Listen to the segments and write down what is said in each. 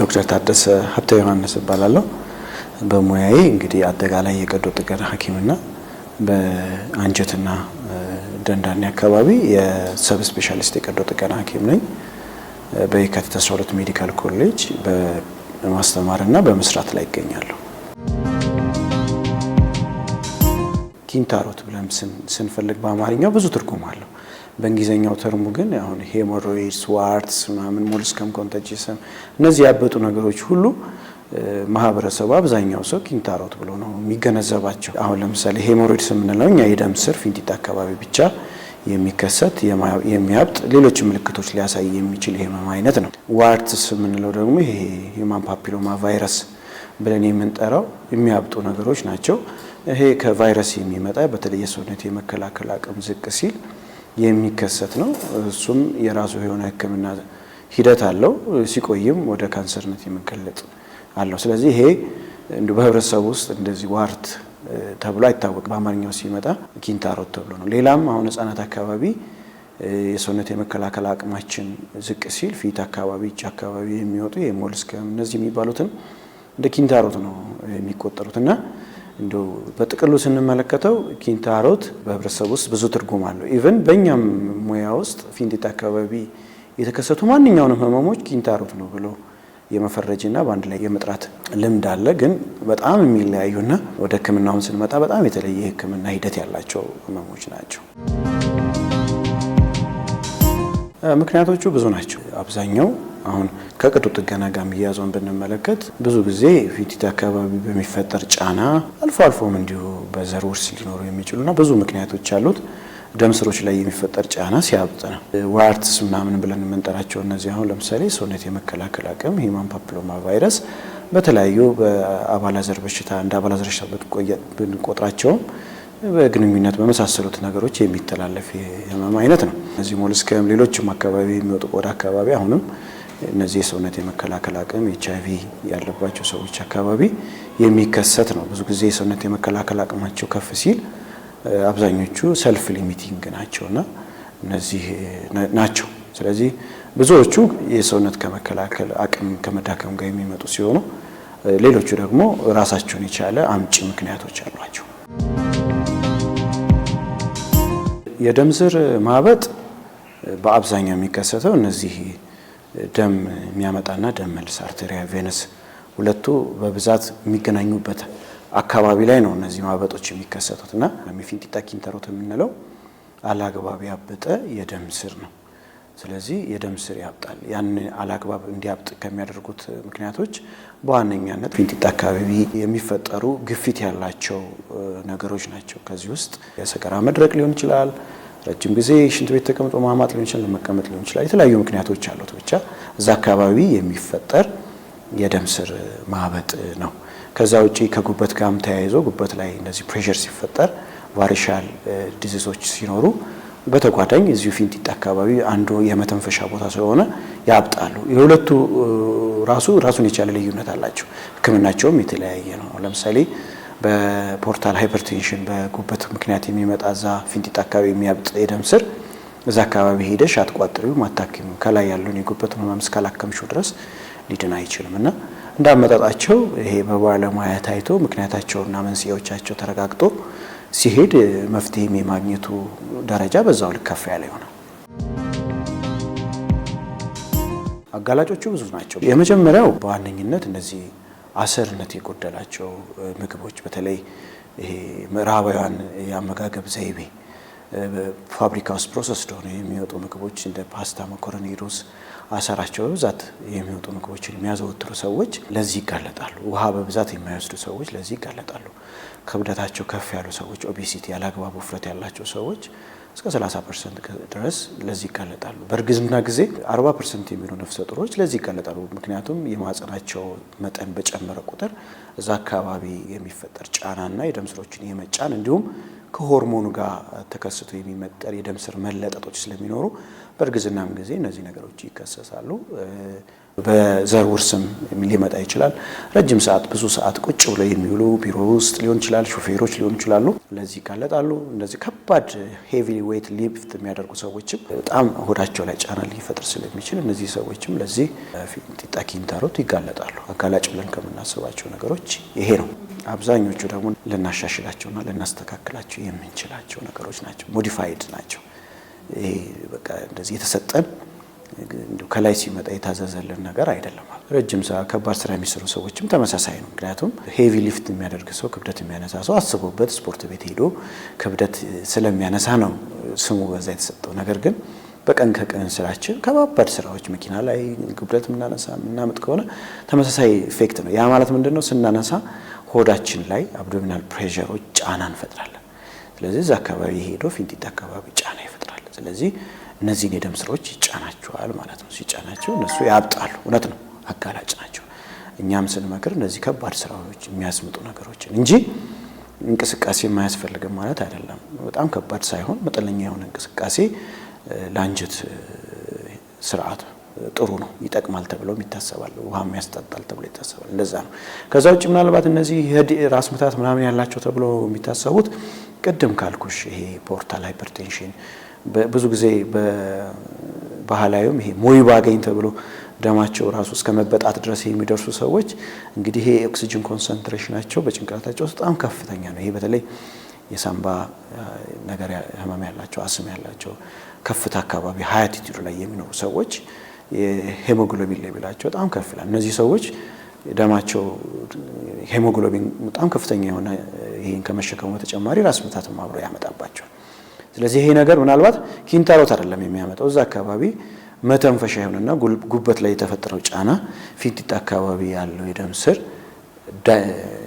ዶክተር ታደሰ ሀብተ ዮሐንስ እባላለሁ። በሙያዬ እንግዲህ አጠቃላይ የቀዶ ጥገና ሐኪምና በአንጀትና ደንዳኔ አካባቢ የሰብ ስፔሻሊስት የቀዶ ጥገና ሐኪም ነኝ። በየካቲት 12 ሜዲካል ኮሌጅ በማስተማርና በመስራት ላይ ይገኛለሁ። ኪንታሮት ብለን ስንፈልግ በአማርኛው ብዙ ትርጉም አለው። በእንግሊዘኛው ተርሙ ግን አሁን ሄሞሮይድስ፣ ዋርትስ፣ ምናምን ሞልስከም ኮንታጂሰም እነዚህ ያበጡ ነገሮች ሁሉ ማህበረሰቡ አብዛኛው ሰው ኪንታሮት ብሎ ነው የሚገነዘባቸው። አሁን ለምሳሌ ሄሞሮይድስ የምንለው እኛ የደም ስር ፊንጢጣ አካባቢ ብቻ የሚከሰት የሚያብጥ ሌሎች ምልክቶች ሊያሳይ የሚችል የህመም አይነት ነው። ዋርትስ የምንለው ደግሞ ይሄ ሂውማን ፓፒሎማ ቫይረስ ብለን የምንጠራው የሚያብጡ ነገሮች ናቸው። ይሄ ከቫይረስ የሚመጣ በተለይ የሰውነት የመከላከል አቅም ዝቅ ሲል የሚከሰት ነው። እሱም የራሱ የሆነ ሕክምና ሂደት አለው። ሲቆይም ወደ ካንሰርነት የመገለጥ አለው። ስለዚህ ይሄ እንደ በህብረተሰቡ ውስጥ እንደዚህ ዋርት ተብሎ አይታወቅም። በአማርኛው ሲመጣ ኪንታሮት ተብሎ ነው። ሌላም አሁን ህጻናት አካባቢ የሰውነት የመከላከል አቅማችን ዝቅ ሲል ፊት አካባቢ፣ እጅ አካባቢ የሚወጡ የሞልስከም እነዚህ የሚባሉትን እንደ ኪንታሮት ነው የሚቆጠሩትና እንደው በጥቅሉ ስንመለከተው ኪንታሮት በህብረተሰቡ ውስጥ ብዙ ትርጉም አለው። ኢቭን በእኛም ሙያ ውስጥ ፊንጢጣ አካባቢ የተከሰቱ ማንኛውንም ህመሞች ኪንታሮት ነው ብሎ የመፈረጅና በአንድ ላይ የመጥራት ልምድ አለ። ግን በጣም የሚለያዩና ወደ ህክምናውን ስንመጣ በጣም የተለየ ህክምና ሂደት ያላቸው ህመሞች ናቸው። ምክንያቶቹ ብዙ ናቸው። አብዛኛው አሁን ከቀዶ ጥገና ጋር የሚያያዘውን ብንመለከት ብዙ ጊዜ ፊንጢጣ አካባቢ በሚፈጠር ጫና አልፎ አልፎም እንዲሁ በዘር ውርስ ሊኖሩ የሚችሉና ብዙ ምክንያቶች አሉት። ደም ስሮች ላይ የሚፈጠር ጫና ሲያብጥ ነው። ዋርትስ ምናምን ብለን የምንጠራቸው እነዚህ አሁን ለምሳሌ ሰውነት የመከላከል አቅም ሂውማን ፓፒሎማ ቫይረስ በተለያዩ በአባላዘር በሽታ እንደ አባላዘር በሽታ ብንቆጥራቸውም በግንኙነት በመሳሰሉት ነገሮች የሚተላለፍ የህመም አይነት ነው። እነዚህ ሞልስከም ሌሎችም አካባቢ የሚወጡ ቆዳ አካባቢ አሁንም እነዚህ የሰውነት የመከላከል አቅም HIV ያለባቸው ሰዎች አካባቢ የሚከሰት ነው። ብዙ ጊዜ የሰውነት የመከላከል አቅማቸው ከፍ ሲል አብዛኞቹ ሰልፍ ሊሚቲንግ ናቸውና እነዚህ ናቸው። ስለዚህ ብዙዎቹ የሰውነት ከመከላከል አቅም ከመዳከም ጋር የሚመጡ ሲሆኑ ሌሎቹ ደግሞ ራሳቸውን የቻለ አምጪ ምክንያቶች አሏቸው። የደም ስር ማበጥ በአብዛኛው የሚከሰተው እነዚህ ደም የሚያመጣና ደም መልስ አርቴሪያ ቬነስ ሁለቱ በብዛት የሚገናኙበት አካባቢ ላይ ነው እነዚህ ማበጦች የሚከሰቱትና የፊንጢጣ ኪንታሮት የምንለው አላግባብ ያበጠ የደም ስር ነው። ስለዚህ የደም ስር ያብጣል። ያን አላግባብ እንዲያብጥ ከሚያደርጉት ምክንያቶች በዋነኛነት ፊንጢጣ አካባቢ የሚፈጠሩ ግፊት ያላቸው ነገሮች ናቸው። ከዚህ ውስጥ የሰገራ መድረቅ ሊሆን ይችላል፣ ረጅም ጊዜ ሽንት ቤት ተቀምጦ ማማጥ ሊሆን ይችላል፣ ለመቀመጥ ሊሆን ይችላል። የተለያዩ ምክንያቶች አሉት። ብቻ እዛ አካባቢ የሚፈጠር የደም ስር ማበጥ ነው። ከዛ ውጪ ከጉበት ጋርም ተያይዞ ጉበት ላይ እንደዚህ ፕሬሸር ሲፈጠር ቫሪሻል ዲዚዞች ሲኖሩ በተጓዳኝ እዚሁ ፊንጢጣ አካባቢ አንዱ የመተንፈሻ ቦታ ስለሆነ ያብጣሉ። የሁለቱ ራሱን የቻለ ልዩነት አላቸው። ህክምናቸውም የተለያየ ነው። ለምሳሌ በፖርታል ሃይፐርቴንሽን በጉበት ምክንያት የሚመጣ እዛ ፊንጢጣ አካባቢ የሚያብጥ የደም ስር እዛ አካባቢ ሄደሽ አትቋጥሪውም፣ አታክሚው። ከላይ ያለውን የጉበት ህመም እስካላከምሽው ድረስ ሊድን አይችልም እና እንዳመጣጣቸው ይሄ በባለሙያ ታይቶ ምክንያታቸውና መንስኤዎቻቸው ተረጋግጦ ሲሄድ መፍትሄም የማግኘቱ ደረጃ በዛው ልክ ከፍ ያለ ይሆናል። አጋላጮቹ ብዙ ናቸው። የመጀመሪያው በዋነኝነት እነዚህ አሰርነት የጎደላቸው ምግቦች በተለይ ይሄ ምዕራባውያን የአመጋገብ ዘይቤ ፋብሪካ ውስጥ ፕሮሰስ ሆነ የሚወጡ ምግቦች እንደ ፓስታ፣ መኮረኒ፣ ሩዝ አሰራቸው በብዛት የሚወጡ ምግቦችን የሚያዘወትሩ ሰዎች ለዚህ ይጋለጣሉ። ውሃ በብዛት የማይወስዱ ሰዎች ለዚህ ይጋለጣሉ። ክብደታቸው ከፍ ያሉ ሰዎች ኦቤሲቲ ያላግባብ ውፍረት ያላቸው ሰዎች እስከ 30% ድረስ ለዚህ ይጋለጣሉ። በእርግዝና ጊዜ 40% የሚሆኑ ነፍሰ ጡሮች ለዚህ ይጋለጣሉ። ምክንያቱም የማህፀናቸው መጠን በጨመረ ቁጥር እዛ አካባቢ የሚፈጠር ጫናና የደም ስሮችን የመጫን እንዲሁም ከሆርሞኑ ጋር ተከስቶ የሚመጠር የደም ስር መለጠጦች ስለሚኖሩ በእርግዝናም ጊዜ እነዚህ ነገሮች ይከሰሳሉ። በዘር ውርስም ሊመጣ ይችላል። ረጅም ሰዓት ብዙ ሰዓት ቁጭ ብለው የሚውሉ ቢሮ ውስጥ ሊሆን ይችላል፣ ሾፌሮች ሊሆን ይችላሉ፣ ለዚህ ይጋለጣሉ። እንደዚህ ከባድ ሄቪ ዌይት ሊፍት የሚያደርጉ ሰዎችም በጣም ሆዳቸው ላይ ጫና ሊፈጥር ስለሚችል እነዚህ ሰዎችም ለዚህ ፊንጢጣ ኪንታሮት ይጋለጣሉ። አጋላጭ ብለን ከምናስባቸው ነገሮች ይሄ ነው። አብዛኞቹ ደግሞ ልናሻሽላቸውና ልናስተካክላቸው የምንችላቸው ነገሮች ናቸው። ሞዲፋይድ ናቸው። ይሄ በቃ እንደዚህ የተሰጠን ከላይ ሲመጣ የታዘዘልን ነገር አይደለም። ረጅም ሰዓት ከባድ ስራ የሚሰሩ ሰዎችም ተመሳሳይ ነው። ምክንያቱም ሄቪ ሊፍት የሚያደርግ ሰው ክብደት የሚያነሳ ሰው አስቦበት ስፖርት ቤት ሄዶ ክብደት ስለሚያነሳ ነው ስሙ በዛ የተሰጠው። ነገር ግን በቀን ከቀን ስራችን ከባባድ ስራዎች መኪና ላይ ክብደት የምናመጥ ከሆነ ተመሳሳይ ኢፌክት ነው። ያ ማለት ምንድነው? ስናነሳ ሆዳችን ላይ አብዶሚናል ፕሬሸሮች ጫና እንፈጥራለን። ስለዚህ እዛ አካባቢ ሄዶ ፊንጢጣ አካባቢ ጫና ይፈጥራል። ስለዚህ እነዚህን የደም ስሮች ይጫናቸዋል ማለት ነው። ሲጫናቸው እነሱ ያብጣሉ። እውነት ነው፣ አጋላጭ ናቸው። እኛም ስንመክር እነዚህ ከባድ ስራዎች የሚያስምጡ ነገሮችን እንጂ እንቅስቃሴ የማያስፈልግም ማለት አይደለም። በጣም ከባድ ሳይሆን መጠነኛ የሆነ እንቅስቃሴ ለአንጀት ስርዓት ጥሩ ነው፣ ይጠቅማል ተብሎ ይታሰባል። ውሃም ያስጠጣል ተብሎ ይታሰባል። እንደዛ ነው። ከዛ ውጭ ምናልባት እነዚህ ራስ ምታት ምናምን ያላቸው ተብሎ የሚታሰቡት ቅድም ካልኩሽ ይሄ ፖርታል ሃይፐርቴንሽን ብዙ ጊዜ በባህላዊም ይሄ ሞይ ባገኝ ተብሎ ደማቸው ራሱ እስከ መበጣት ድረስ የሚደርሱ ሰዎች እንግዲህ ይሄ ኦክሲጅን ኮንሰንትሬሽናቸው በጭንቅላታቸው ውስጥ በጣም ከፍተኛ ነው። ይሄ በተለይ የሳምባ ነገር ህመም ያላቸው፣ አስም ያላቸው፣ ከፍታ አካባቢ ሃይ አልቲቲዩድ ላይ የሚኖሩ ሰዎች የሄሞግሎቢን ሌቭላቸው በጣም ከፍ ይላል። እነዚህ ሰዎች ደማቸው ሄሞግሎቢን በጣም ከፍተኛ የሆነ ይሄን ከመሸከሙ በተጨማሪ ራስ ምታትም አብሮ ያመጣባቸዋል። ስለዚህ ይሄ ነገር ምናልባት ኪንታሮት አይደለም የሚያመጣው፣ እዛ አካባቢ መተንፈሻ ይሆንና ጉበት ላይ የተፈጠረው ጫና ፊንጢጣ አካባቢ ያለው የደም ስር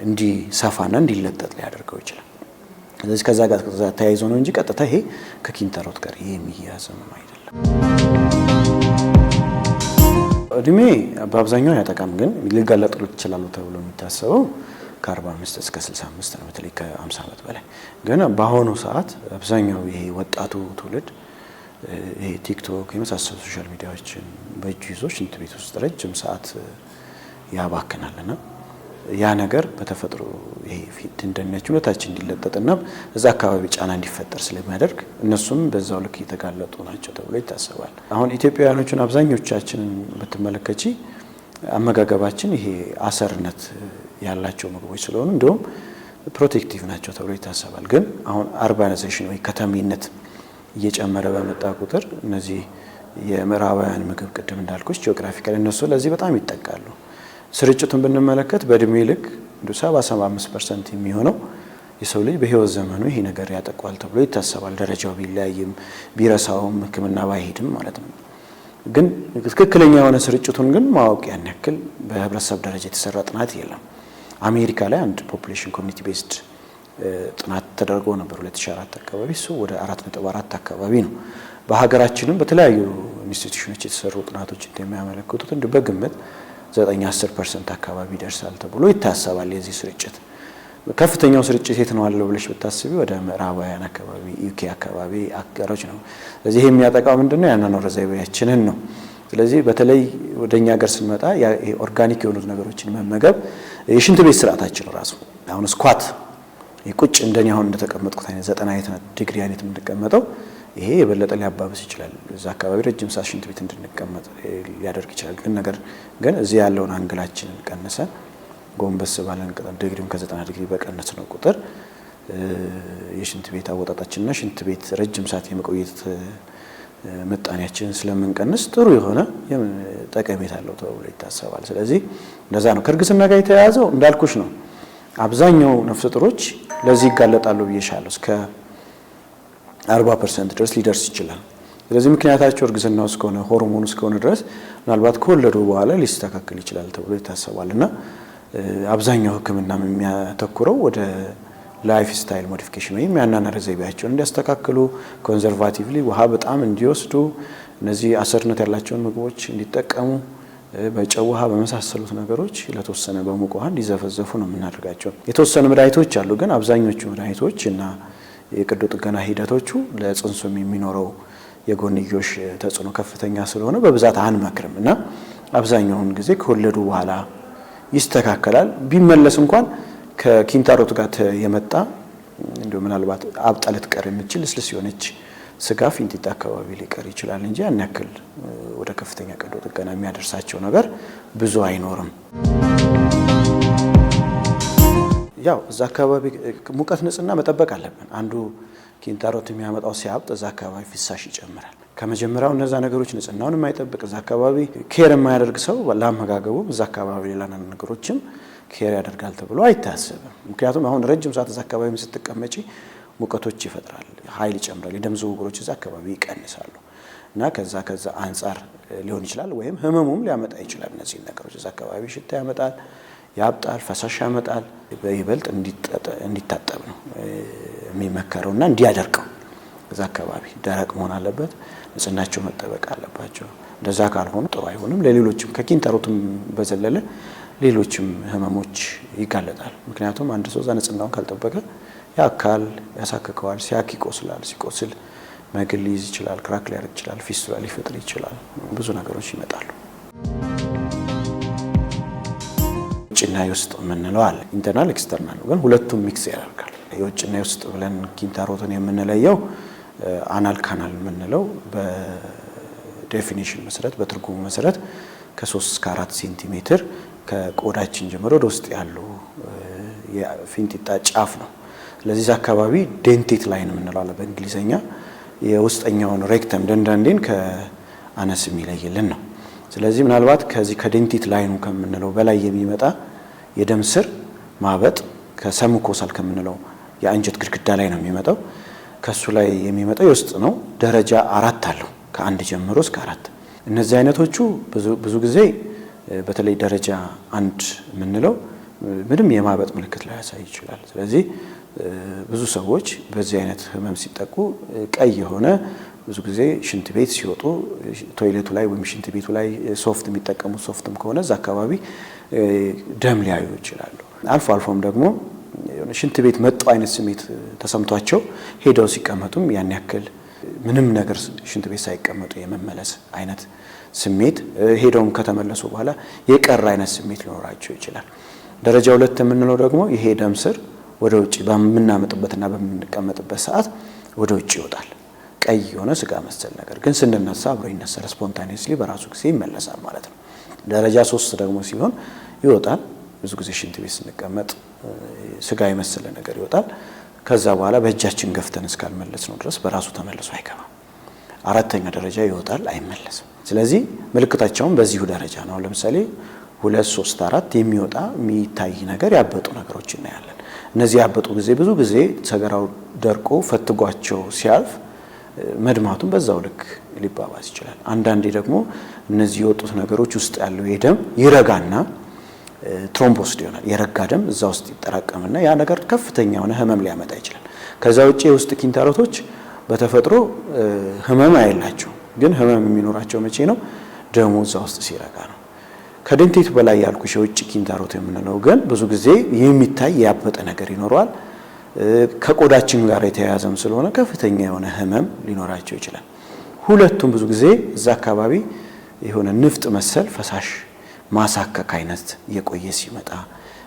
እንዲሰፋና እንዲለጠጥ ሊያደርገው ይችላል። ስለዚህ ከዛ ጋር ተያይዞ ነው እንጂ ቀጥታ ይሄ ከኪንታሮት ጋር የሚያያዝ ነው አይደለም። እድሜ በአብዛኛው ያጠቃም፣ ግን ሊጋለጡ ይችላሉ ተብሎ የሚታሰበው ከ45 እስከ 65 ነው፣ በተለይ ከ50 ዓመት በላይ። ግን በአሁኑ ሰዓት አብዛኛው ይሄ ወጣቱ ትውልድ ይሄ ቲክቶክ የመሳሰሉ ሶሻል ሚዲያዎችን በእጁ ይዞ ሽንት ቤት ውስጥ ረጅም ሰዓት ያባክናልና ያ ነገር በተፈጥሮ ይሄ ፊት እንደነቸው ወታችን እንዲለጠጥና እዛ አካባቢ ጫና እንዲፈጠር ስለሚያደርግ እነሱም በዛው ልክ የተጋለጡ ናቸው ተብሎ ይታሰባል። አሁን ኢትዮጵያውያኖችን አብዛኞቻችንን በተመለከቺ አመጋገባችን ይሄ አሰርነት ያላቸው ምግቦች ስለሆኑ እንደውም ፕሮቴክቲቭ ናቸው ተብሎ ይታሰባል። ግን አሁን አርባናይዜሽን ወይ ከተሜነት እየጨመረ በመጣ ቁጥር እነዚህ የምዕራባውያን ምግብ ቅድም እንዳልኩሽ ጂኦግራፊካሊ እነሱ ለዚህ በጣም ይጠቃሉ። ስርጭቱን ብንመለከት በእድሜ ልክ 70-75% የሚሆነው የሰው ልጅ በህይወት ዘመኑ ይሄ ነገር ያጠቋል ተብሎ ይታሰባል። ደረጃው ቢለያይም ቢረሳውም ሕክምና ባይሄድም ማለት ነው። ግን ትክክለኛ የሆነ ስርጭቱን ግን ማወቅ ያን ያክል በህብረተሰብ ደረጃ የተሰራ ጥናት የለም። አሜሪካ ላይ አንድ ፖፑሌሽን ኮሚኒቲ ቤዝድ ጥናት ተደርጎ ነበር 2004 አካባቢ፣ እሱ ወደ 4.4 አካባቢ ነው። በሀገራችንም በተለያዩ ኢንስቲትዩሽኖች የተሰሩ ጥናቶች እንደሚያመለክቱት እንደ በግምት 9-10% አካባቢ ይደርሳል ተብሎ ይታሰባል። የዚህ ስርጭት ከፍተኛው ስርጭት የት ነው አለው ብለሽ ብታስቢ ወደ ምዕራባውያን አካባቢ ዩኬ አካባቢ አገሮች ነው። ስለዚህ የሚያጠቃው ምንድነው? ያናኖር ዘይቤያችንን ነው። ስለዚህ በተለይ ወደኛ ሀገር ስንመጣ ኦርጋኒክ የሆኑት ነገሮችን መመገብ የሽንት ቤት ስርዓታችን ራሱ አሁን ስኳት ቁጭ እንደኛ አሁን እንደተቀመጥኩት አይነት 90 ዲግሪ አይነት የምንቀመጠው ይሄ የበለጠ ሊያባብስ ይችላል። እዛ አካባቢ ረጅም ሰዓት ሽንት ቤት እንድንቀመጥ ሊያደርግ ይችላል። ግን እዚህ ያለውን አንግላችንን ቀንሰን ጎንበስ ባለን ዲግሪም ከ90 ዲግሪ በቀነስ ነው ቁጥር የሽንት ቤት አወጣጣችንና ሽንት ቤት ረጅም ሰዓት የመቆየት ምጣኔያችንን ስለምንቀንስ ጥሩ የሆነ ጠቀሜታ አለው ተብሎ ይታሰባል። ስለዚህ እንደዛ ነው። ከእርግዝና ጋር የተያያዘው እንዳልኩሽ ነው። አብዛኛው ነፍሰ ጡሮች ለዚህ ይጋለጣሉ ብዬሻለሁ። እስከ 40% ድረስ ሊደርስ ይችላል። ስለዚህ ምክንያታቸው እርግዝናው እስከሆነ ሆርሞኑ እስከሆነ ድረስ ምናልባት ከወለዱ በኋላ ሊስተካከል ይችላል ተብሎ ይታሰባልና አብዛኛው ሕክምና የሚያተኩረው ወደ ላይፍ ስታይል ሞዲፊኬሽን ወይም ያናናር ዘይቤያቸውን እንዲያስተካክሉ፣ ኮንዘርቫቲቭሊ ውሃ በጣም እንዲወስዱ፣ እነዚህ አሰርነት ያላቸውን ምግቦች እንዲጠቀሙ፣ በጨው ውሃ በመሳሰሉት ነገሮች ለተወሰነ በሙቅ ውሃ እንዲዘፈዘፉ ነው የምናደርጋቸው። የተወሰኑ መድኃኒቶች አሉ፣ ግን አብዛኞቹ መድኃኒቶች እና የቀዶ ጥገና ሂደቶቹ ለጽንሱም የሚኖረው የጎንዮሽ ተጽዕኖ ከፍተኛ ስለሆነ በብዛት አንመክርም እና አብዛኛውን ጊዜ ከወለዱ በኋላ ይስተካከላል። ቢመለስ እንኳን ከኪንታሮት ጋር የመጣ እንደው ምናልባት አብጣ ልትቀር የምትችል ስልስ የሆነች ስጋ ፊንጢጣ አካባቢ ሊቀር ይችላል እንጂ ያን ያክል ወደ ከፍተኛ ቀዶ ጥገና የሚያደርሳቸው ነገር ብዙ አይኖርም። ያው እዛ አካባቢ ሙቀት ንጽህና መጠበቅ አለብን። አንዱ ኪንታሮት የሚያመጣው ሲያብጥ እዛ አካባቢ ፍሳሽ ይጨምራል። ከመጀመሪያው እነዛ ነገሮች ንጽህናውን የማይጠብቅ እዛ አካባቢ ኬር የማያደርግ ሰው ለአመጋገቡ እዛ አካባቢ ሌላ ነገሮችም ኬር ያደርጋል ተብሎ አይታሰብም። ምክንያቱም አሁን ረጅም ሰዓት እዛ አካባቢ ስትቀመጪ ሙቀቶች ይፈጥራል፣ ኃይል ይጨምራል፣ የደም ዝውውሮች እዛ አካባቢ ይቀንሳሉ እና ከዛ አንፃር ሊሆን ይችላል። ወይም ህመሙም ሊያመጣ ይችላል። እነዚህ ነገሮች እዛ አካባቢ ሽታ ያመጣል፣ ያብጣል፣ ፈሳሽ ያመጣል። በይበልጥ እንዲታጠብ ነው የሚመከረውና እንዲያደርቀው እዛ አካባቢ ደረቅ መሆን አለበት። ንጽህናቸው መጠበቅ አለባቸው። እንደዛ ካልሆኑ ጥሩ አይሆንም። ለሌሎችም ከኪንታሮትም በዘለለ ሌሎችም ህመሞች ይጋለጣል። ምክንያቱም አንድ ሰው እዛ ንጽህናውን ካልጠበቀ ያካል፣ ያሳክከዋል፣ ሲያክ ይቆስላል። ሲቆስል መግል ሊይዝ ይችላል፣ ክራክ ሊያደርግ ይችላል፣ ፊስቱላ ሊፈጥር ይችላል። ብዙ ነገሮች ይመጣሉ። ውጭና የውስጥ የምንለው አለ። ኢንተርናል ኤክስተርናል ግን ሁለቱም ሚክስ ያደርጋል። የውጭና የውስጥ ብለን ኪንታሮትን የምንለየው አናል ካናል የምንለው በዴፊኒሽን መሰረት በትርጉሙ መሰረት ከ3 እስከ 4 ሴንቲሜትር ከቆዳችን ጀምሮ ወደ ውስጥ ያሉ የፊንጢጣ ጫፍ ነው። ስለዚህ አካባቢ ዴንቴት ላይን የምንለው አለ በእንግሊዘኛ። የውስጠኛውን ሬክተም ደንዳንዴን ከአነስ የሚለይልን ነው። ስለዚህ ምናልባት ከዚህ ከዴንቴት ላይኑ ከምንለው በላይ የሚመጣ የደም ስር ማበጥ ከሰሙኮሳል ከምንለው የአንጀት ግድግዳ ላይ ነው የሚመጣው። ከሱ ላይ የሚመጣው የውስጥ ነው። ደረጃ 4 አለው ከ1 ጀምሮ እስከ 4። እነዚህ አይነቶቹ ብዙ ጊዜ በተለይ ደረጃ 1 የምንለው ምንም የማበጥ ምልክት ላይ ያሳይ ይችላል። ስለዚህ ብዙ ሰዎች በዚህ አይነት ህመም ሲጠቁ ቀይ የሆነ ብዙ ጊዜ ሽንት ቤት ሲወጡ ቶይሌቱ ላይ ወይም ሽንት ቤቱ ላይ ሶፍት የሚጠቀሙ ሶፍትም ከሆነ እዛ አካባቢ ደም ሊያዩ ይችላሉ። አልፎ አልፎም ደግሞ ሽንት ቤት መጡ አይነት ስሜት ተሰምቷቸው ሄደው ሲቀመጡም ያን ያክል ምንም ነገር ሽንት ቤት ሳይቀመጡ የመመለስ አይነት ስሜት ሄደውም ከተመለሱ በኋላ የቀረ አይነት ስሜት ሊኖራቸው ይችላል። ደረጃ 2 የምንለው ደግሞ ይሄ ደም ስር ወደ ውጪ በምናመጥበትና በምንቀመጥበት ሰዓት ወደ ውጪ ይወጣል። ቀይ የሆነ ስጋ መሰል ነገር ግን ስንነሳ አብሮ ይነሳል። ስፖንታኒየስሊ በራሱ ጊዜ ይመለሳል ማለት ነው። ደረጃ 3 ደግሞ ሲሆን ይወጣል። ብዙ ጊዜ ሽንት ቤት ስንቀመጥ ስጋ የመሰለ ነገር ይወጣል። ከዛ በኋላ በእጃችን ገፍተን እስካልመለስ ነው ድረስ በራሱ ተመልሶ አይገባም። 4ኛ ደረጃ ይወጣል፣ አይመለስም። ስለዚህ ምልክታቸውም በዚሁ ደረጃ ነው። ለምሳሌ 2 3 4 የሚወጣ የሚታይ ነገር ያበጡ ነገሮች እናያለን። እነዚህ ያበጡ ጊዜ ብዙ ጊዜ ሰገራው ደርቆ ፈትጓቸው ሲያልፍ መድማቱን በዛው ልክ ሊባባስ ይችላል። አንዳንዴ ደግሞ እነዚህ የወጡት ነገሮች ውስጥ ያለው የደም ይረጋና ትሮምቦስድ ይሆናል። የረጋ ደም እዛ ውስጥ ይጠራቀምና ያ ነገር ከፍተኛ የሆነ ህመም ሊያመጣ ይችላል። ከዛ ውጪ የውስጥ ኪንታሮቶች በተፈጥሮ ህመም አይላቸው፣ ግን ህመም የሚኖራቸው መቼ ነው? ደሙ እዛ ውስጥ ሲረጋ ነው። ከዴንቴት በላይ ያልኩሽ የውጭ ኪንታሮት የምንለው ግን ብዙ ጊዜ የሚታይ ያበጠ ነገር ይኖረዋል። ከቆዳችን ጋር የተያያዘም ስለሆነ ከፍተኛ የሆነ ህመም ሊኖራቸው ይችላል። ሁለቱም ብዙ ጊዜ እዛ አካባቢ የሆነ ንፍጥ መሰል ፈሳሽ ማሳከክ አይነት የቆየ ሲመጣ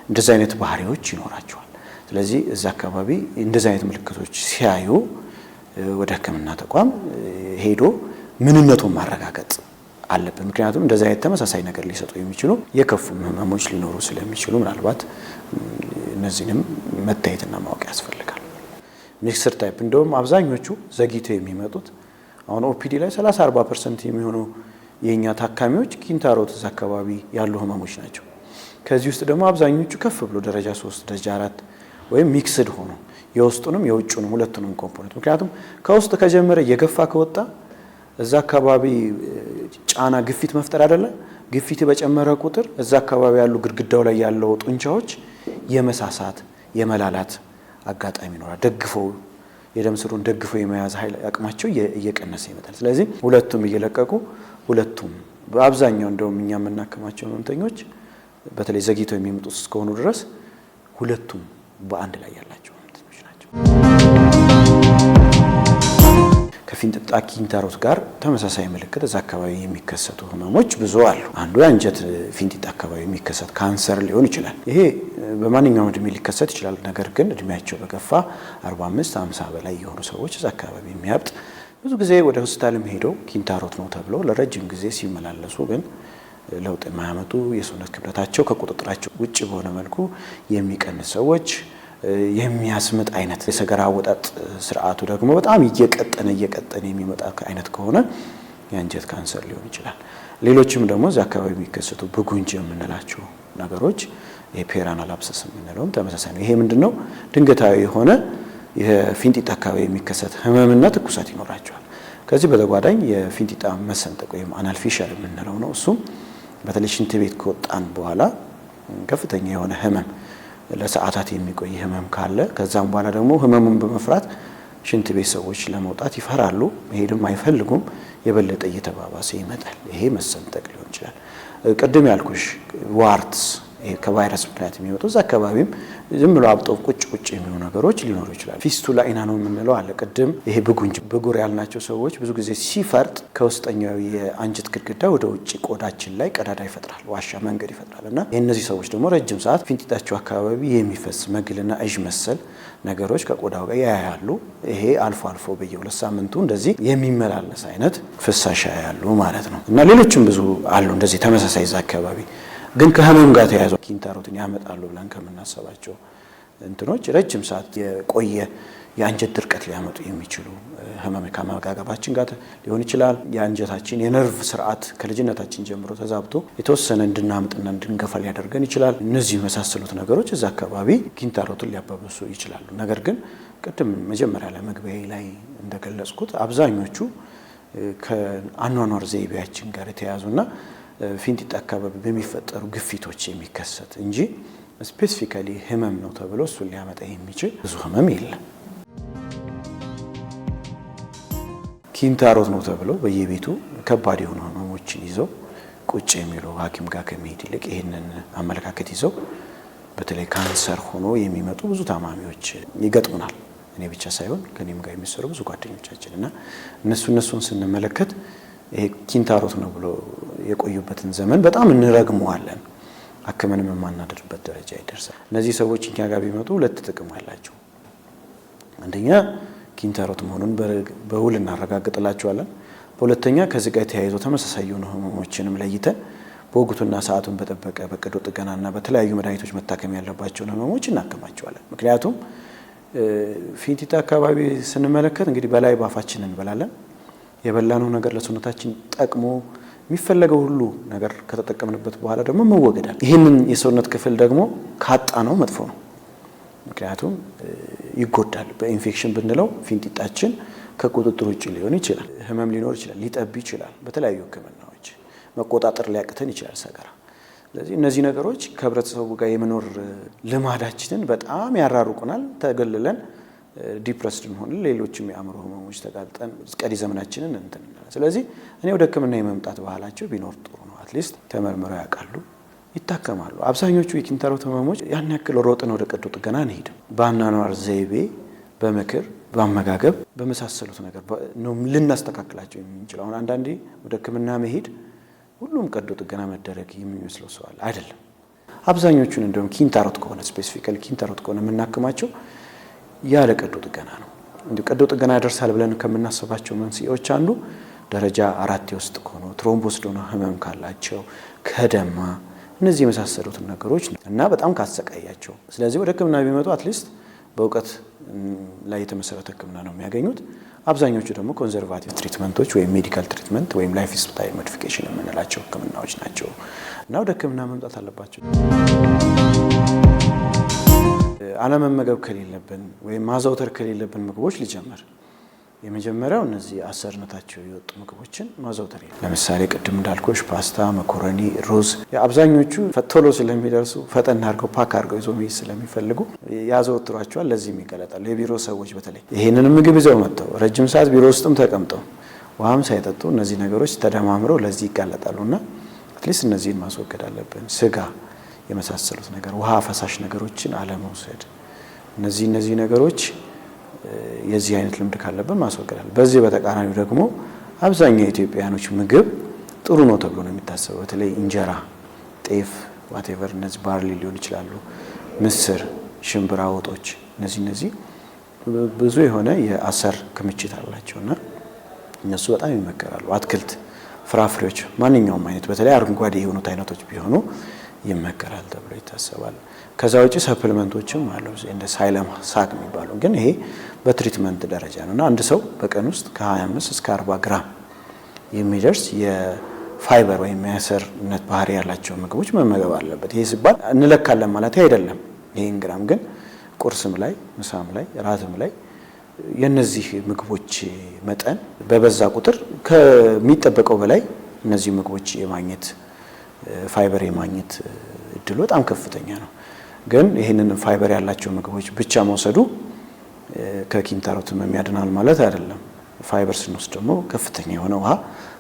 እንደዚህ አይነት ባህሪዎች ይኖራቸዋል። ስለዚህ እዛ አካባቢ እንደዚህ አይነት ምልክቶች ሲያዩ ወደ ሕክምና ተቋም ሄዶ ምንነቱን ማረጋገጥ አለብን። ምክንያቱም እንደዚህ አይነት ተመሳሳይ ነገር ሊሰጡ የሚችሉ የከፉ ህመሞች ሊኖሩ ስለሚችሉ ምናልባት እነዚህንም መታየትና ማወቅ ያስፈልጋል። ሚክስድ ታይፕ እንደውም አብዛኞቹ ዘግይተው የሚመጡት አሁን ኦፒዲ ላይ 30-40% የሚሆኑ የኛ ታካሚዎች ኪንታሮት እዛ አካባቢ ያሉ ህመሞች ናቸው። ከዚህ ውስጥ ደግሞ አብዛኞቹ ከፍ ብሎ ደረጃ 3 ደረጃ 4 ወይም ሚክስድ ሆኖ የውስጡንም የውጭንም ሁለቱንም ኮምፖኔንት ምክንያቱም ከውስጥ ከጀመረ የገፋ ከወጣ እዛ አካባቢ ጫና ግፊት መፍጠር አይደለ? ግፊት በጨመረ ቁጥር እዛ አካባቢ ያሉ ግድግዳው ላይ ያለው ጡንቻዎች የመሳሳት የመላላት አጋጣሚ ይኖራል። ደግፈው የደም ስሩን ደግፈው የመያዝ ኃይል አቅማቸው እየቀነሰ ይመጣል። ስለዚህ ሁለቱም እየለቀቁ ሁለቱም በአብዛኛው እንደውም እኛ የምናከማቸው ህመምተኞች በተለይ ዘግይተው የሚመጡት እስከሆኑ ድረስ ሁለቱም በአንድ ላይ ያላቸው ህመምተኞች ናቸው። ከፊንጢጣ ኪንታሮት ጋር ተመሳሳይ ምልክት እዛ አካባቢ የሚከሰቱ ህመሞች ብዙ አሉ። አንዱ የአንጀት ፊንጢጣ አካባቢ የሚከሰት ካንሰር ሊሆን ይችላል። ይሄ በማንኛውም እድሜ ሊከሰት ይችላል። ነገር ግን እድሜያቸው በገፋ 45 50 በላይ የሆኑ ሰዎች እዛ አካባቢ የሚያብጥ ብዙ ጊዜ ወደ ሆስፒታልም ሄደው ኪንታሮት ነው ተብሎ ለረጅም ጊዜ ሲመላለሱ ግን ለውጥ የማያመጡ የሰውነት ክብደታቸው ከቁጥጥራቸው ውጭ በሆነ መልኩ የሚቀንስ ሰዎች የሚያስምጥ አይነት የሰገራ አወጣጥ ስርዓቱ ደግሞ በጣም እየቀጠነ የሚመጣ አይነት ከሆነ የአንጀት ካንሰር ሊሆን ይችላል። ሌሎችም ደግሞ እዚህ አካባቢ የሚከሰቱ ብጉንጅ የምንላቸው ነገሮች የፔራናል አብሰስ የምንለውም ተመሳሳይ ነው። ይሄ ምንድነው? ድንገታዊ የሆነ የፊንጢጣ አካባቢ የሚከሰት ህመምና ትኩሳት ይኖራቸዋል። ከዚህ በተጓዳኝ የፊንጢጣ መሰንጠቅ ወይም አናል ፊሸር የምንለው ነው። እሱም በተለይ ሽንት ቤት ከወጣን በኋላ ከፍተኛ የሆነ ህመም ለሰዓታት የሚቆይ ህመም ካለ ከዛም በኋላ ደግሞ ህመሙን በመፍራት ሽንት ቤት ሰዎች ለመውጣት ይፈራሉ፣ መሄድም አይፈልጉም። የበለጠ እየተባባሰ ይመጣል። ይሄ መሰንጠቅ ሊሆን ይችላል። ቅድም ያልኩሽ ዋርትስ ከቫይረስ ምክንያት የሚመጡ እዛ አካባቢም ዝም ብሎ አብጠው ቁጭ የሚሆኑ ነገሮች ሊኖሩ ይችላል። ፊስቱላ ኢናኖ የምንለው አለ። ቅድም ይሄ ብጉር ያልናቸው ሰዎች ብዙ ጊዜ ሲፈርጥ ከውስጠኛው የአንጀት ግድግዳ ወደ ውጭ ቆዳችን ላይ ቀዳዳ ይፈጥራል፣ ዋሻ መንገድ ይፈጥራል እና እነዚህ ሰዎች ደግሞ ረጅም ሰዓት ፊንጢጣቸው አካባቢ የሚፈስ መግልና እዥ መሰል ነገሮች ከቆዳው ጋር ያያሉ። ይሄ አልፎ አልፎ በየ2 ሳምንቱ እንደዚህ የሚመላለስ አይነት ፍሳሽ ያያሉ ማለት ነው እና ሌሎችም ብዙ አሉ እንደዚህ ተመሳሳይ እዛ አካባቢ ግን ከህመም ጋር ተያይዞ ኪንታሮትን ያመጣሉ ብለን ከምናስባቸው እንትኖች ረጅም ሰዓት የቆየ የአንጀት ድርቀት ሊያመጡ የሚችሉ ህመም ከአመጋገባችን ጋር ሊሆን ይችላል። የአንጀታችን የነርቭ ስርዓት ከልጅነታችን ጀምሮ ተዛብቶ የተወሰነ እንድናምጥና እንድንገፋ ሊያደርገን ይችላል። እነዚህ የመሳሰሉት ነገሮች እዛ አካባቢ ኪንታሮትን ሊያባብሱ ይችላሉ። ነገር ግን ቅድም መጀመሪያ ላይ መግቢያ ላይ እንደገለጽኩት አብዛኞቹ ከአኗኗር ዘይቤያችን ጋር የተያያዙና ፊንጢጣ አካባቢ በሚፈጠሩ ግፊቶች የሚከሰት እንጂ ስፔሲፊካሊ ህመም ነው ተብሎ እሱን ሊያመጣ የሚችል ብዙ ህመም የለም። ኪንታሮት ነው ተብሎ በየቤቱ ከባድ የሆኑ ህመሞችን ይዘው ቁጭ የሚሉ ሐኪም ጋር ከመሄድ ይልቅ ይህንን አመለካከት ይዘው በተለይ ካንሰር ሆኖ የሚመጡ ብዙ ታማሚዎች ይገጥሙናል። እኔ ብቻ ሳይሆን ከኔም ጋር የሚሰሩ ብዙ ጓደኞቻችን እና እነሱን ስንመለከት ይሄ ኪንታሮት ነው ብሎ የቆዩበትን ዘመን በጣም እንረግመዋለን። አከመንም የማናደርበት ደረጃ ይደርሳል። እነዚህ ሰዎች እኛ ጋር ቢመጡ ሁለት ጥቅም አላቸው። አንደኛ ኪንታሮት መሆኑን በውል እናረጋግጥላቸዋለን። በሁለተኛ ከዚህ ጋር ተያይዞ ተመሳሳይ የሆኑ ህመሞችንም ለይተን በወቅቱና ሰዓቱን በጠበቀ በቀዶ ጥገናና በተለያዩ መድኃኒቶች መታከም ያለባቸውን ህመሞች እናከማቸዋለን። ምክንያቱም ፊንጢጣ አካባቢ ስንመለከት እንግዲህ በላይ ባፋችን እንበላለን። የበላነው ነገር ለሰውነታችን ጠቅሞ የሚፈለገው ሁሉ ነገር ከተጠቀምንበት በኋላ ደግሞ መወገዳል። ይህንን የሰውነት ክፍል ደግሞ ካጣ ነው መጥፎ ነው። ምክንያቱም ይጎዳል። በኢንፌክሽን ብንለው ፊንጢጣችን ከቁጥጥር ውጭ ሊሆን ይችላል። ህመም ሊኖር ይችላል፣ ሊጠብ ይችላል። በተለያዩ ህክምናዎች መቆጣጠር ሊያቅተን ይችላል ሰገራ። ስለዚህ እነዚህ ነገሮች ከህብረተሰቡ ጋር የመኖር ልማዳችንን በጣም ያራሩቁናል። ተገልለን ዲፕረስድ ሆነ ሌሎችም የአእምሮ ህመሞች ተጋልጠን ቀሪ ዘመናችንን እንተናለን። ስለዚህ እኔ ወደ ህክምና የመምጣት ባህላቸው ቢኖር ጥሩ ነው። አትሊስት ተመርምረው ያውቃሉ፣ ይታከማሉ። አብዛኞቹ የኪንታሮት ህመሞች ያን ያክል ሮጥን ወደ ቀዶ ጥገና አንሄድም። በአኗኗር ዘይቤ፣ በምክር፣ በአመጋገብ በመሳሰሉት ነገር ነው ልናስተካክላቸው የምንችለው። አሁን አንዳንዴ ወደ ህክምና መሄድ ሁሉም ቀዶ ጥገና መደረግ የሚመስለው ሰው አለ። አይደለም። አብዛኞቹን እንደውም ኪንታሮት ከሆነ ስፔሲፊካሊ ኪንታሮት ከሆነ የምናክማቸው ያለ ቀዶ ጥገና ነው። እንዴ ቀዶ ጥገና ያደርሳል ብለን ከምናስባቸው መንስኤዎች አንዱ ደረጃ 4 ውስጥ ሆኖ ትሮምቦስ ዶኖ ህመም ካላቸው ከደማ እነዚህ የመሳሰሉት ነገሮች እና በጣም ካሰቃያቸው ስለዚህ ወደ ህክምና ቢመጡ አትሊስት በእውቀት ላይ የተመሰረተ ህክምና ነው የሚያገኙት። አብዛኞቹ ደግሞ ኮንዘርቫቲቭ ትሪትመንቶች ወይም ሜዲካል ትሪትመንት ወይም ላይፍ ስታይል ሞዲፊኬሽን የምንላቸው ህክምናዎች ናቸው እና ወደ ህክምና መምጣት አለባቸው። አለመመገብ ከሌለብን ወይም ማዘውተር ከሌለብን ምግቦች ሊጀምር። የመጀመሪያው እነዚህ አሰርነታቸው የወጡ ምግቦችን ማዘውተር። ለምሳሌ ቅድም እንዳልኩሽ ፓስታ፣ መኮረኒ፣ ሩዝ አብዛኞቹ ቶሎ ስለሚደርሱ ፈጠን አድርገው ፓክ አድርገው ይዞ መሄድ ስለሚፈልጉ ያዘወትሯቸዋል። ለዚህም ይገለጣሉ። የቢሮ ሰዎች በተለይ ይሄንን ምግብ ይዘው መጥተው ረጅም ሰዓት ቢሮ ውስጥም ተቀምጠው ውሃም ሳይጠጡ እነዚህ ነገሮች ተደማምረው ለዚህ ይጋለጣሉና አትሊስት እነዚህን ማስወገድ አለብን። ስጋ የመሳሰሉት ነገር፣ ውሃ፣ ፈሳሽ ነገሮችን አለመውሰድ። እነዚህ ነገሮች የዚህ አይነት ልምድ ካለብን ማስወገዳል። በዚህ በተቃራኒው ደግሞ አብዛኛው የኢትዮጵያኖች ምግብ ጥሩ ነው ተብሎ ነው የሚታሰበው። በተለይ እንጀራ፣ ጤፍ፣ ዋቴቨር እነዚህ ባርሊ ሊሆን ይችላሉ፣ ምስር፣ ሽምብራ ወጦች እነዚህ ብዙ የሆነ የአሰር ክምችት አላቸውና እነሱ በጣም ይመከራሉ። አትክልት፣ ፍራፍሬዎች ማንኛውም አይነት በተለይ አረንጓዴ የሆኑት አይነቶች ቢሆኑ ይመከራል ተብሎ ይታሰባል። ከዛ ውጪ ሰፕሊመንቶችም አሉ እንደ ሳይለም ሳክ የሚባሉ ግን ይሄ በትሪትመንት ደረጃ ነውና አንድ ሰው በቀን ውስጥ ከ25 እስከ 40 ግራም የሚደርስ የፋይበር ወይም የአሰርነት ባህሪ ያላቸው ምግቦች መመገብ አለበት። ይሄ ሲባል እንለካለን ማለት አይደለም። ይሄን ግራም ግን ቁርስም ላይ ምሳም ላይ ራትም ላይ የነዚህ ምግቦች መጠን በበዛ ቁጥር ከሚጠበቀው በላይ እነዚህ ምግቦች የማግኘት ፋይበር የማግኘት እድሉ በጣም ከፍተኛ ነው። ግን ይህንን ፋይበር ያላቸው ምግቦች ብቻ መውሰዱ ከኪንታሮትም የሚያድናል ማለት አይደለም። ፋይበር ስንወስድ ደግሞ ከፍተኛ የሆነ ውሃ፣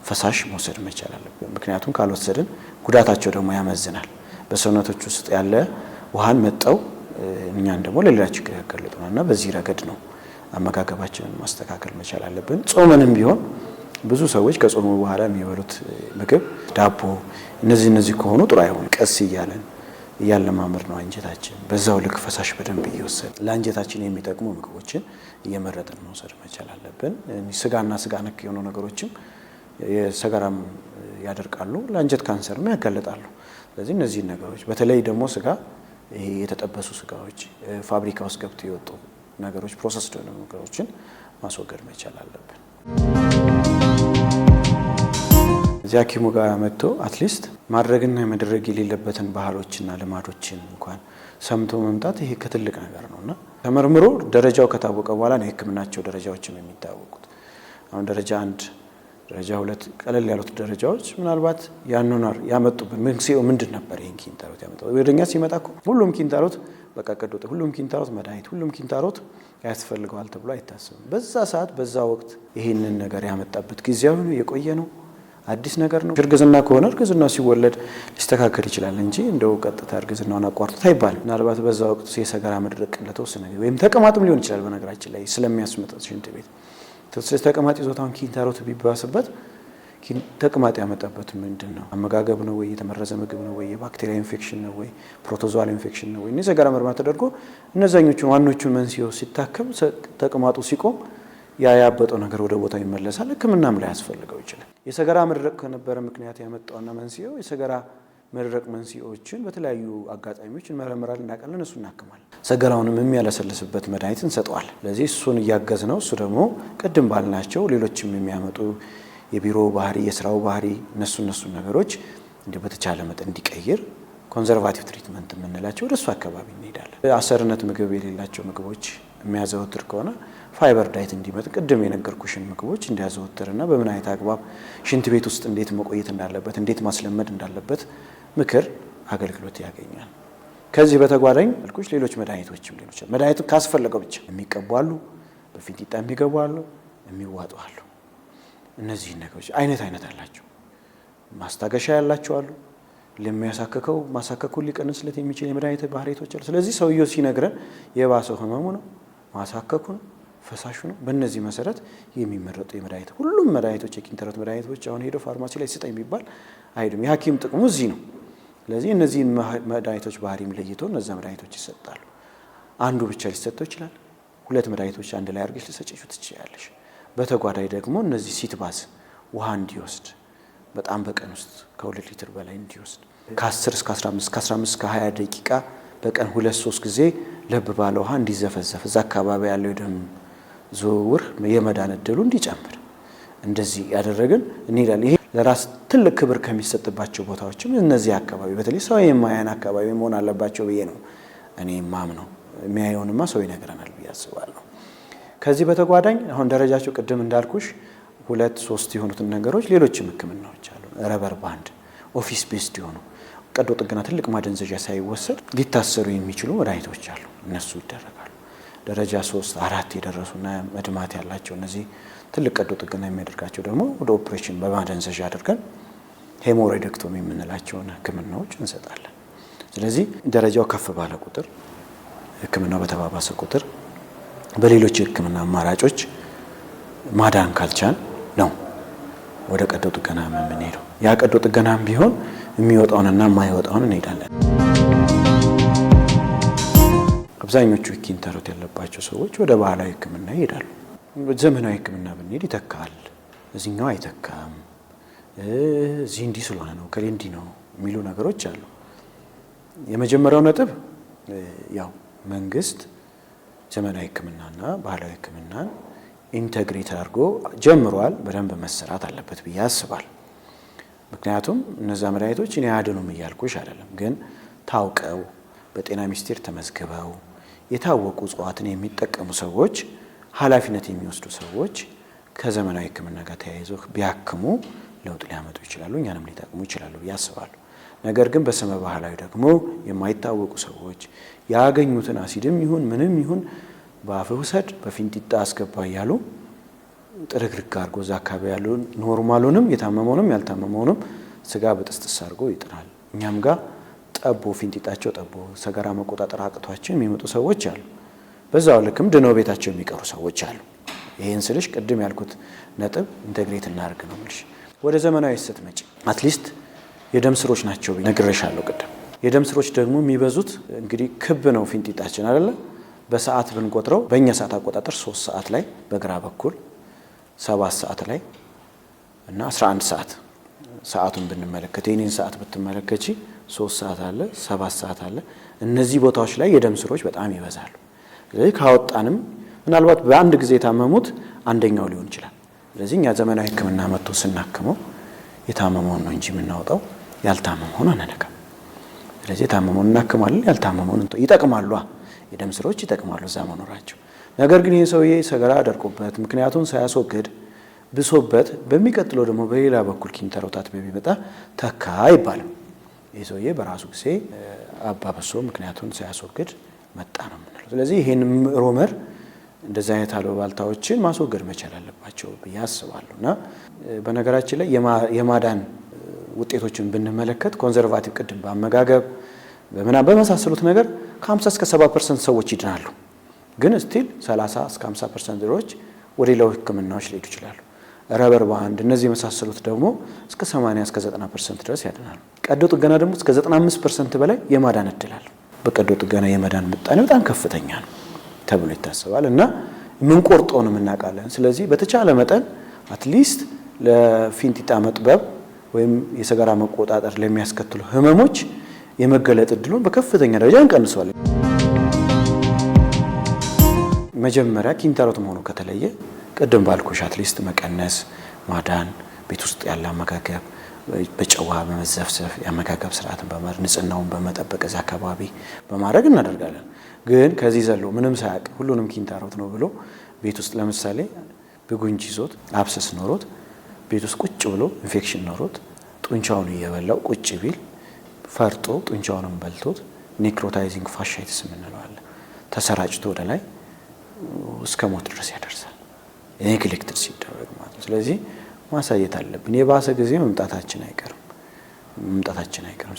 ፈሳሽ መውሰድ መቻል አለብን። ምክንያቱም ካልወሰድን ጉዳታቸው ደግሞ ያመዝናል። በሰውነቶች ውስጥ ያለ ውሃን መጠው እኛን ደግሞ ለሌላ ችግር ያጋልጡናል እና በዚህ ረገድ ነው አመጋገባችንን ማስተካከል መቻል አለብን። ጾመንም ቢሆን ብዙ ሰዎች ከጾሙ በኋላ የሚበሉት ምግብ ዳቦ፣ እነዚህ ከሆኑ ጥሩ አይሆን። ቀስ እያለማመድ ነው አንጀታችን። በዛው ልክ ፈሳሽ በደንብ እየወሰድ ለአንጀታችን የሚጠቅሙ ምግቦችን እየመረጥን መውሰድ መቻል አለብን። ስጋና ስጋ ነክ የሆኑ ነገሮችም የሰገራም ያደርቃሉ፣ ለአንጀት ካንሰርም ያጋልጣሉ። ስለዚህ እነዚህን ነገሮች በተለይ ደግሞ ስጋ ይሄ የተጠበሱ ስጋዎች፣ ፋብሪካ ውስጥ ገብተው የወጡ ነገሮች፣ ፕሮሰስድ የሆኑ ነገሮችን ማስወገድ መቻል አለብን። እዚህ ሐኪሙ ጋር መጥቶ አትሊስት ማድረግና መደረግ የሌለበትን ባህሎችና ልማዶችን እንኳን ሰምቶ መምጣት ይሄ ከትልቅ ነገር ነውና ተመርምሮ ደረጃው ከታወቀ በኋላ ነው የሕክምናቸው ደረጃዎችም የሚታወቁት። አሁን ደረጃ 1፣ ደረጃ 2 ቀለል ያሉት ደረጃዎች ምናልባት ያንኗር ያመጡብን መንስኤው ምንድን ነበር? ይሄን ኪንታሮት ያመጣው ወደኛ ሲመጣ እኮ ሁሉም ኪንታሮት በቃ ቀዶጥ፣ ሁሉም ኪንታሮት መድኃኒት፣ ሁሉም ኪንታሮት ያስፈልገዋል ተብሎ አይታሰብም። በዛ ሰዓት በዛ ወቅት ይሄንን ነገር ያመጣበት ጊዜያዊ ነው፣ የቆየ ነው፣ አዲስ ነገር ነው። እርግዝና ከሆነ እርግዝናው ሲወለድ ሊስተካከል ይችላል እንጂ እንደው ቀጥታ እርግዝናውን አቋርጦት አይባልም። ምናልባት በዛ ወቅት የሰገራ መድረቅ ለተወሰነ ወይም ተቅማጥም ሊሆን ይችላል። በነገራችን ላይ ስለሚያስመጣ ሽንት ቤት ተቅማጥ ይዞታውን ኪንታሮት ቢባስበት ተቅማጥ ያመጣበት ምንድን ነው? አመጋገብ ነው ወይ? የተመረዘ ምግብ ነው ወይ? የባክቴሪያ ኢንፌክሽን ነው ወይ? ፕሮቶዞዋል ኢንፌክሽን ነው ወይ? የሰገራ ምርመራ ተደርጎ እነዛኞቹን ዋኖቹን መንስኤው ሲታከም ተቅማጡ ሲቆም ያያበጠው ነገር ወደ ቦታው ይመለሳል። ሕክምናም ላይ ያስፈልገው ይችላል። የሰገራ መድረቅ ከነበረ ምክንያት ያመጣውና መንስኤው የሰገራ መድረቅ መንስኤዎችን በተለያዩ አጋጣሚዎች እንመረምራለን፣ እናውቃለን፣ እሱ እናክማለን። ሰገራውንም የሚያለሰልስበት መድኃኒት እንሰጠዋለን። ስለዚህ እሱን እያገዝ ነው። እሱ ደግሞ ቅድም ባልናቸው ሌሎችም የሚያመጡ የቢሮ ባህሪ፣ የስራው ባህሪ እነሱ ነገሮች እንደ በተቻለ መጠን እንዲቀይር ኮንዘርቫቲቭ ትሪትመንት የምንላቸው ወደ እሱ አካባቢ እንሄዳለን። አሰርነት ምግብ የሌላቸው ምግቦች የሚያዘወትር ከሆነ ፋይበር ዳይት እንዲመጥ ቅድም የነገርኩሽን ምግቦች እንዲያዘወትርና በምን አይነት አግባብ ሽንት ቤት ውስጥ እንዴት መቆየት እንዳለበት፣ እንዴት ማስለመድ እንዳለበት ምክር አገልግሎት ያገኛል። ከዚህ በተጓዳኝ ልኩሽ ሌሎች መድኃኒቶችም ሊሆኑ ይችላል። መድኃኒቱ ካስፈለገው ብቻ የሚቀቡ አሉ፣ በፊንጢጣ የሚገቡ አሉ፣ የሚዋጡ አሉ። እነዚህ ነገሮች አይነት አላቸው። ማስታገሻ ያላቸው አሉ። ለሚያሳከከው ማሳከኩን ሊቀንስለት የሚችል የመድኃኒት ባህሪያቶች አሉ። ስለዚህ ሰውየው ሲነግረን የባሰው ህመሙ ነው፣ ማሳከኩ ነው፣ ፈሳሹ ነው። በእነዚህ መሰረት የሚመረጡ የመድኃኒት ሁሉም መድኃኒቶች የኪንታሮት መድኃኒቶች አሁን ሄዶ ፋርማሲ ላይ ስጠኝ ቢባል አይሄድም። የሐኪም ጥቅሙ እዚህ ነው። ስለዚህ እነዚህን መድኃኒቶች ባህሪም ለይቶ እነዛ መድኃኒቶች ይሰጣሉ። አንዱ ብቻ ሊሰጠው ይችላል። 2 መድኃኒቶች አንድ ላይ አድርገሽ ልሰጪው ትችያለሽ። በተጓዳኝ ደግሞ እነዚህ ሲትባስ ውሃ እንዲወስድ በጣም በቀን ውስጥ ከ2 ሊትር በላይ እንዲወስድ ከ10 እስከ 15 ከ15 እስከ 20 ደቂቃ በቀን 2-3 ጊዜ ለብ ባለ ውሃ እንዲዘፈዘፍ እዛ አካባቢ ያለው የደም ዝውውር የመዳን እድሉ እንዲጨምር እንደዚህ ያደረግን እንሄዳለን። ይሄ ለራስ ትልቅ ክብር ከሚሰጥባቸው ቦታዎችም እነዚህ አካባቢ በተለይ ሰው የማያን አካባቢ መሆን አለባቸው ብዬ ነው እኔ ማምነው። የሚያየውንማ ሰው ይነግረናል ብዬ አስባለሁ። ከዚህ በተጓዳኝ አሁን ደረጃቸው ቅድም እንዳልኩሽ 2-3 የሆኑትን ነገሮች ሌሎችም ህክምናዎች አሉ። ረበር ባንድ፣ ኦፊስ ቤስድ የሆኑ ቀዶ ጥገና ትልቅ ማደንዘዣ ሳይወሰድ ሊታሰሩ የሚችሉ መድኃኒቶች አሉ። እነሱ ይደረጋሉ። ደረጃ 3-4 የደረሱና መድማት ያላቸው እነዚህ ትልቅ ቀዶ ጥገና የሚያደርጋቸው ደግሞ ወደ ኦፕሬሽን በማደንዘዣ አድርገን ሄሞሮይደክቶሚ የምንላቸውን ህክምናዎች እንሰጣለን። ስለዚህ ደረጃው ከፍ ባለ ቁጥር ህክምናው በተባባሰ ቁጥር በሌሎች የህክምና አማራጮች ማዳን ካልቻል ነው ወደ ቀዶ ጥገና የምንሄደው። ያ ቀዶ ጥገናም ቢሆን የሚወጣውንና የማይወጣውን እንሄዳለን። አብዛኞቹ ኪንታሮት ያለባቸው ሰዎች ወደ ባህላዊ ህክምና ይሄዳሉ። ዘመናዊ ህክምና ብንሄድ ይተካል፣ እዚህኛው አይተካም፣ እዚህ እንዲህ ስለሆነ ነው ከሌ እንዲህ ነው የሚሉ ነገሮች አሉ። የመጀመሪያው ነጥብ ያው መንግስት ዘመናዊ ህክምናና ባህላዊ ህክምናን ኢንተግሬት አድርጎ ጀምሯል። በደንብ መሰራት አለበት ብዬ አስባለሁ። ምክንያቱም እነዛ መድኃኒቶች እኔ አያድኑም እያልኩሽ አይደለም፣ ግን ታውቀው በጤና ሚኒስቴር ተመዝግበው የታወቁ እጽዋትን የሚጠቀሙ ሰዎች፣ ኃላፊነት የሚወስዱ ሰዎች ከዘመናዊ ህክምና ጋር ተያይዘው ቢያክሙ ለውጥ ሊያመጡ ይችላሉ፣ እኛንም ሊጠቅሙ ይችላሉ ብዬ አስባለሁ። ነገር ግን በስመ ባህላዊ ደግሞ የማይታወቁ ሰዎች ያገኙትን አሲድም ይሁን ምንም ይሁን በአፍህ ውሰድ በፊንጢጣ አስገባ እያሉ ጥርግርግ አድርጎ እዛ አካባቢ ያሉ ኖርማሉንም የታመመውንም ያልታመመውንም ስጋ በጥስጥስ አድርጎ ይጥራል። እኛም ጋር ጠቦ ፊንጢጣቸው ጠቦ ሰገራ መቆጣጠር አቅቷቸው የሚመጡ ሰዎች አሉ። በዛው ልክም ድነው ቤታቸው የሚቀሩ ሰዎች አሉ። ይሄን ስልሽ ቅድም ያልኩት ነጥብ ኢንተግሬት እናድርግ ነው የምልሽ። ወደ ዘመናዊ ስትመጪ አትሊስት የደም ስሮች ናቸው ነግሬሻለሁ ቅድም። የደም ስሮች ደግሞ የሚበዙት እንግዲህ ክብ ነው ፊንጢጣችን አይደለ? በሰዓት ብንቆጥረው በእኛ ሰዓት አቆጣጠር 3 ሰዓት ላይ በግራ በኩል 7 ሰዓት ላይ እና 11 ሰዓት ሰዓቱን ብንመለከት የኔን ሰዓት ብትመለከቺ 3 ሰዓት አለ 7 ሰዓት አለ። እነዚህ ቦታዎች ላይ የደም ስሮች በጣም ይበዛሉ። ስለዚህ ካወጣንም ምናልባት በአንድ ጊዜ የታመሙት አንደኛው ሊሆን ይችላል። ስለዚህ እኛ ዘመናዊ ህክምና መጥቶ ስናክመው የታመመውን ነው እንጂ የምናወጣው ያልታመመውን አንነካም። ስለዚህ የታመመውን እናክማለን፣ ያልታመመውን ይጠቅማሉ። የደም ስሮች ይጠቅማሉ እዛ መኖራቸው። ነገር ግን ይህ ሰውዬ ሰገራ አደርቆበት ምክንያቱን ሳያስወግድ ብሶበት በሚቀጥለው ደግሞ በሌላ በኩል ኪንታሮታት በሚመጣ ተካ አይባልም። ይህ ሰውዬ በራሱ ጊዜ አባበሶ ምክንያቱን ሳያስወግድ መጣ ነው የምንለው። ስለዚህ ይሄን ሮመር እንደዚህ አይነት አሉባልታዎችን ማስወገድ መቻል አለባቸው ብዬ አስባለሁ። እና በነገራችን ላይ የማዳን ውጤቶችን ብንመለከት ኮንዘርቫቲቭ ቅድም በአመጋገብ በመሳሰሉት ነገር ከ50 እስከ 70% ሰዎች ይድናሉ። ግን ስቲል 30 እስከ 50% ድሮች ወደ ሌላው ህክምናዎች ሊሄዱ ይችላሉ። ረበር ባንድ እነዚህ የመሳሰሉት ደግሞ እስከ 80 እስከ 90% ድረስ ያድናሉ። ቀዶ ጥገና ደግሞ እስከ 95% በላይ የማዳን እድል አለው። በቀዶ ጥገና የመዳን ምጣኔ በጣም ከፍተኛ ነው ተብሎ ይታሰባል እና የምንቆርጠውንም እናውቃለን። ስለዚህ በተቻለ መጠን አትሊስት ለፊንጢጣ መጥበብ ወይም የሰገራ መቆጣጠር ለሚያስከትሉ ህመሞች የመገለጥ እድሉን በከፍተኛ ደረጃ እንቀንሰዋለን። መጀመሪያ ኪንታሮት መሆኑ ከተለየ ቅድም ባልኩሽ አትሊስት መቀነስ፣ ማዳን፣ ቤት ውስጥ ያለ አመጋገብ በጨዋ በመዘፍዘፍ የአመጋገብ ስርዓትን በማድረግ ንጽህናውን በመጠበቅ እዛ አካባቢ በማድረግ እናደርጋለን። ግን ከዚህ ዘሎ ምንም ሳያውቅ ሁሉንም ኪንታሮት ነው ብሎ ቤት ውስጥ ለምሳሌ ብጉንጅ ይዞት አብሰስ ኖሮት ቤት ውስጥ ቁጭ ብሎ ኢንፌክሽን ኖሮት ጡንቻውን እየበላው ቁጭ ቢል ፈርጦ ጡንቻውንም በልቶት ኔክሮታይዚንግ ፋሻይቲስ የምንለው አለ ተሰራጭቶ ወደ ላይ እስከ ሞት ድረስ ያደርሳል። ኔግሌክትድ ሲደረግ ማለት ነው። ስለዚህ ማሳየት አለብን። የባሰ ጊዜ መምጣታችን አይቀርም።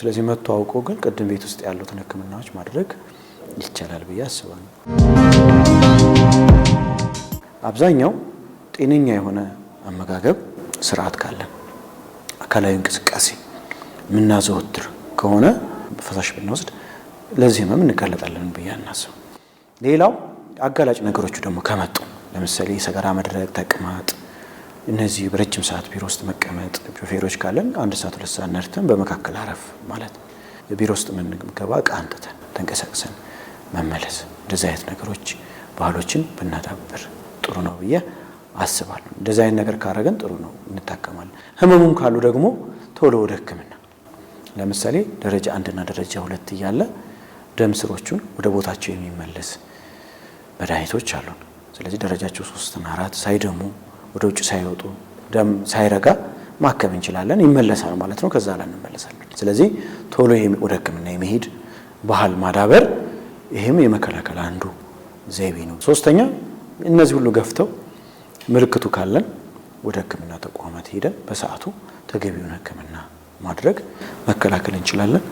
ስለዚህ መጥቶ አውቆ ግን ቅድም ቤት ውስጥ ያሉትን ህክምናዎች ማድረግ ይቻላል ብዬ አስባለሁ። አብዛኛው ጤነኛ የሆነ አመጋገብ ስርዓት ካለን አካላዊ እንቅስቃሴ ምናዘወትር ከሆነ ፈሳሽ ብንወስድ ለዚህ ህመም እንጋለጣለን ብዬ አናስብ። ሌላው አጋላጭ ነገሮቹ ደግሞ ከመጡ ለምሳሌ ሰገራ መድረቅ፣ ተቅማጥ፣ እነዚህ በረጅም ሰዓት ቢሮ ውስጥ መቀመጥ፣ ሾፌሮች ካለን 1 ሰዓት 2 ሰዓት ነርተን በመካከል አረፍ ማለት ቢሮ ውስጥ የምንገባ ዕቃ አንጥተን ተንቀሳቅሰን መመለስ፣ እንደዚህ አይነት ነገሮች ባህሎችን ብናዳብር ጥሩ ነው ብዬ አስባለሁ። እንደዚህ አይነት ነገር ካረገን ጥሩ ነው፣ እንታከማለን። ህመሙም ካሉ ደግሞ ቶሎ ወደ ህክምና ለምሳሌ ደረጃ 1 እና ደረጃ 2 እያለ ደም ስሮቹን ወደ ቦታቸው የሚመለስ መድኃኒቶች አሉን። ስለዚህ ደረጃቸው 3 እና 4 ሳይደሙ ወደ ውጭ ሳይወጡ ደም ሳይረጋ ማከም እንችላለን። ይመለሳል ማለት ነው። ከዛ ላይ እንመለሳለን። ስለዚህ ቶሎ ወደ ህክምና የመሄድ ባህል ማዳበር ይሄም የመከላከል አንዱ ዘይቤ ነው። ሶስተኛ እነዚህ ሁሉ ገፍተው ምልክቱ ካለን ወደ ህክምና ተቋማት ሄደን በሰዓቱ ተገቢውን ህክምና ማድረግ መከላከል እንችላለን።